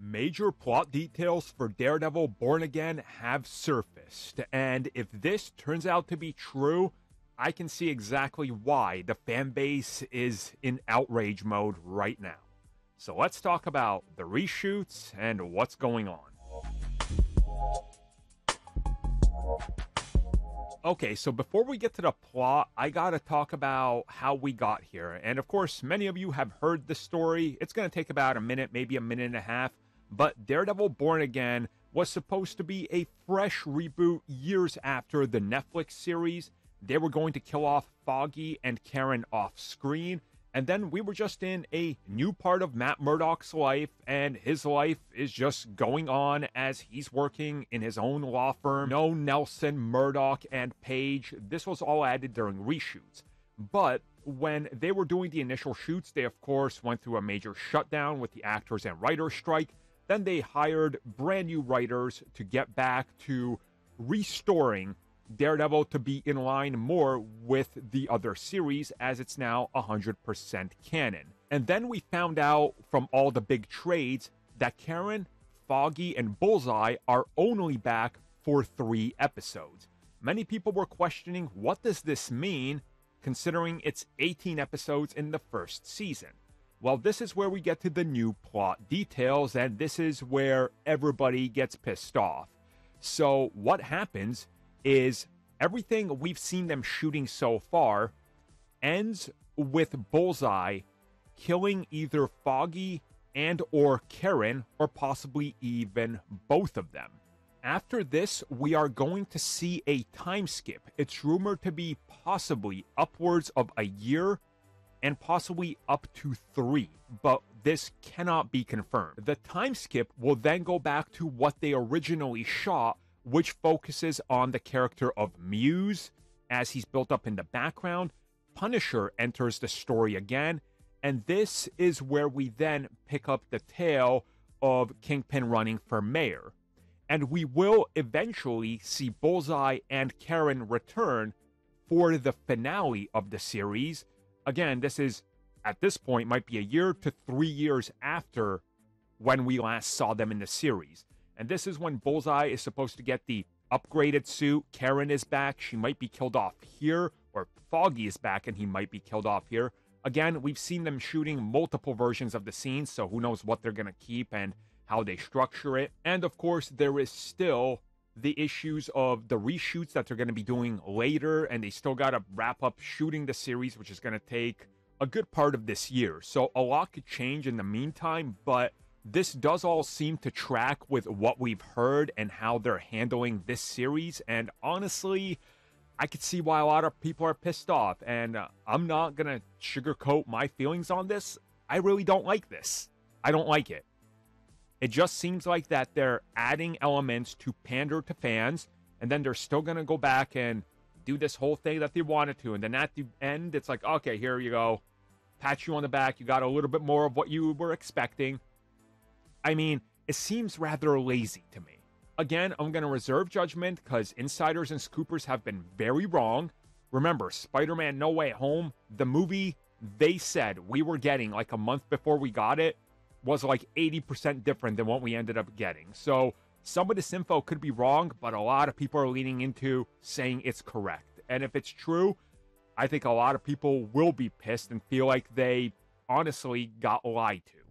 Major plot details for Daredevil Born Again have surfaced, and if this turns out to be true, I can see exactly why the fan base is in outrage mode right now. So let's talk about the reshoots and what's going on. Okay, so before we get to the plot, I gotta talk about how we got here. And of course, many of you have heard the story. It's gonna take about a minute, maybe a minute and a half. But Daredevil Born Again was supposed to be a fresh reboot years after the Netflix series. They were going to kill off Foggy and Karen off screen. And then we were just in a new part of Matt Murdock's life, and his life is just going on as he's working in his own law firm. No Nelson, Murdock, and Page. This was all added during reshoots. But when they were doing the initial shoots, they of course went through a major shutdown with the actors and writers strike. Then they hired brand new writers to get back to restoring Daredevil to be in line more with the other series, as it's now 100% canon. And then we found out from all the big trades that Karen, Foggy, and Bullseye are only back for 3 episodes. Many people were questioning, what does this mean, considering it's 18 episodes in the first season? Well, this is where we get to the new plot details, and this is where everybody gets pissed off. So what happens is everything we've seen them shooting so far ends with Bullseye killing either Foggy and or Karen, or possibly even both of them. After this, we are going to see a time skip. It's rumored to be possibly upwards of a year and possibly up to 3, but this cannot be confirmed. The time skip will then go back to what they originally shot, which focuses on the character of Muse as he's built up in the background. Punisher enters the story again, and this is where we then pick up the tale of Kingpin running for mayor. And we will eventually see Bullseye and Karen return for the finale of the series. Again, this is, at this point, might be a year to 3 years after when we last saw them in the series. And this is when Bullseye is supposed to get the upgraded suit. Karen is back. She might be killed off here. Or Foggy is back and he might be killed off here. Again, we've seen them shooting multiple versions of the scene, so who knows what they're going to keep and how they structure it. And of course, there is still the issues of the reshoots that they're going to be doing later, and they still got to wrap up shooting the series, which is going to take a good part of this year. So a lot could change in the meantime, but this does all seem to track with what we've heard and how they're handling this series. And honestly, I could see why a lot of people are pissed off. And I'm not going to sugarcoat my feelings on this. I really don't like this. I don't like it. It just seems like that they're adding elements to pander to fans, and then they're still going to go back and do this whole thing that they wanted to. And then at the end, it's like, okay, here you go. Pat you on the back. You got a little bit more of what you were expecting. I mean, it seems rather lazy to me. Again, I'm going to reserve judgment because insiders and scoopers have been very wrong. Remember, Spider-Man No Way Home, the movie they said we were getting like a month before we got it, was like 80% different than what we ended up getting. So some of this info could be wrong, but a lot of people are leaning into saying it's correct. And if it's true, I think a lot of people will be pissed and feel like they honestly got lied to.